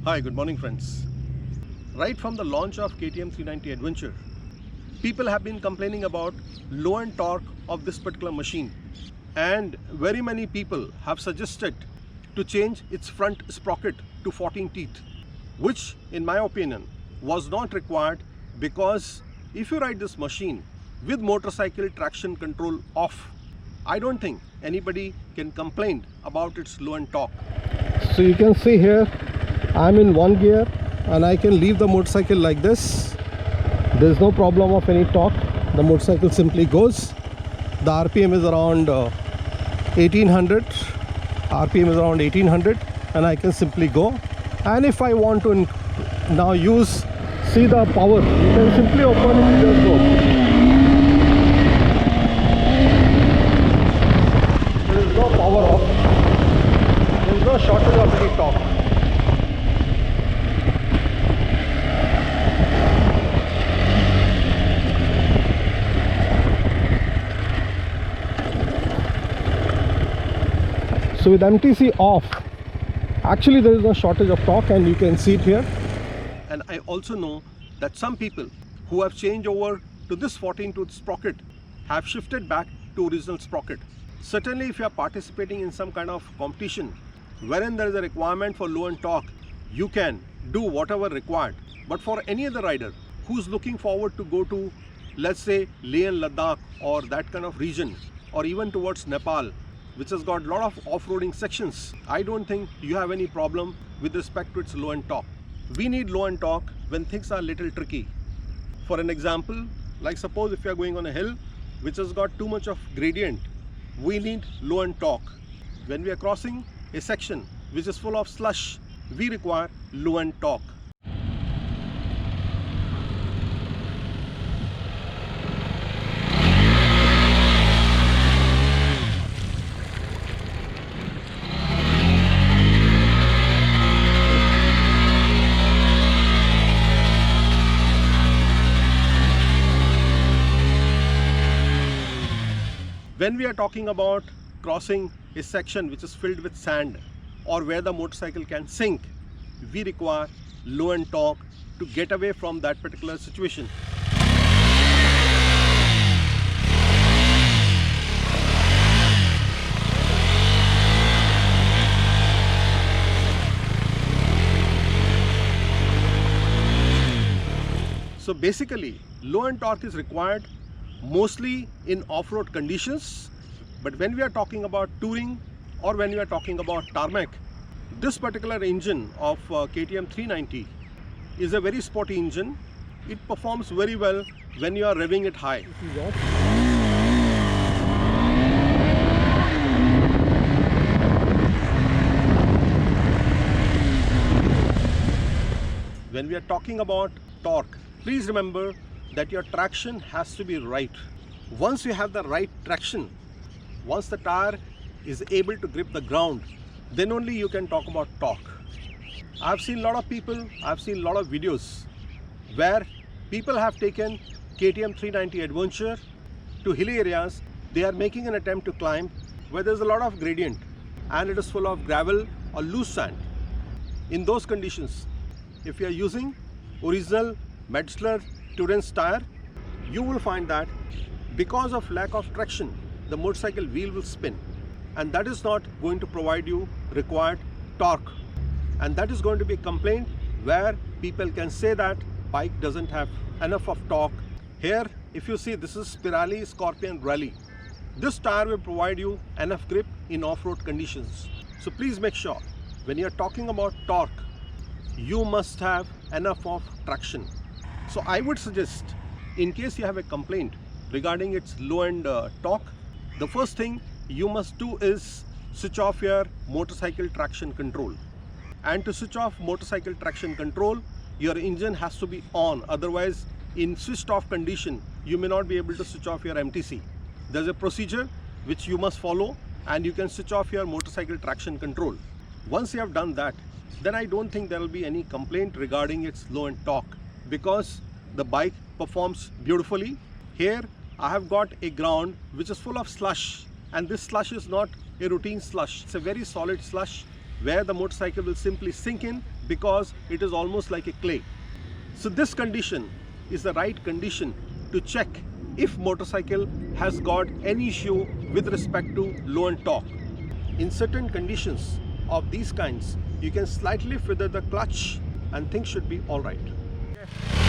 Hi, good morning friends. Right from the launch of KTM 390 Adventure, people have been complaining about low end torque of this particular machine, and very many people have suggested to change its front sprocket to 14 teeth, which in my opinion was not required, because if you ride this machine with motorcycle traction control off, I don't think anybody can complain about its low end torque. So you can see here I'm in one gear and I can leave the motorcycle like this. There's no problem of any torque. The motorcycle simply goes. The RPM is around 1800. RPM is around 1800 and I can simply go. And if I want to now see the power, you can simply open it and just go. There is no power off. There is no shortage of any torque. So with MTC off, actually there is no shortage of torque, and you can see it here. And I also know that some people who have changed over to this 14 tooth sprocket have shifted back to original sprocket. Certainly if you are participating in some kind of competition wherein there is a requirement for low end torque, you can do whatever required. But for any other rider who's looking forward to go to, let's say, Leh and Ladakh or that kind of region, or even towards Nepal, which has got a lot of off-roading sections, I don't think you have any problem with respect to its low end torque. We need low end torque when things are a little tricky. For an example, like suppose if you are going on a hill which has got too much of gradient, we need low end torque. When we are crossing a section which is full of slush, we require low end torque. When we are talking about crossing a section which is filled with sand or where the motorcycle can sink, we require low end torque to get away from that particular situation. So basically, low end torque is required mostly in off-road conditions, but when we are talking about touring or when we are talking about tarmac, this particular engine of KTM 390 is a very sporty engine. It performs very well when you are revving it high. When we are talking about torque, please remember that your traction has to be right. Once you have the right traction, once the tire is able to grip the ground, then only you can talk about torque. I've seen a lot of people, I've seen a lot of videos where people have taken KTM 390 Adventure to hilly areas. They are making an attempt to climb where there's a lot of gradient and it is full of gravel or loose sand. In those conditions, if you are using original Metzeler Tourance tire, you will find that because of lack of traction, the motorcycle wheel will spin, and that is not going to provide you required torque, and that is going to be a complaint where people can say that bike doesn't have enough of torque. Here, if you see, this is Pirelli Scorpion Rally. This tire will provide you enough grip in off-road conditions. So please make sure when you are talking about torque, you must have enough of traction. So I would suggest, in case you have a complaint regarding its low end torque, the first thing you must do is switch off your motorcycle traction control. And to switch off motorcycle traction control, your engine has to be on. Otherwise, in switched off condition, you may not be able to switch off your MTC. There's a procedure which you must follow, and you can switch off your motorcycle traction control. Once you have done that, then I don't think there will be any complaint regarding its low end torque, because the bike performs beautifully. Here I have got a ground which is full of slush, and this slush is not a routine slush. It's a very solid slush where the motorcycle will simply sink in because it is almost like a clay. So this condition is the right condition to check if motorcycle has got any issue with respect to low end torque. In certain conditions of these kinds, you can slightly feather the clutch and things should be all right.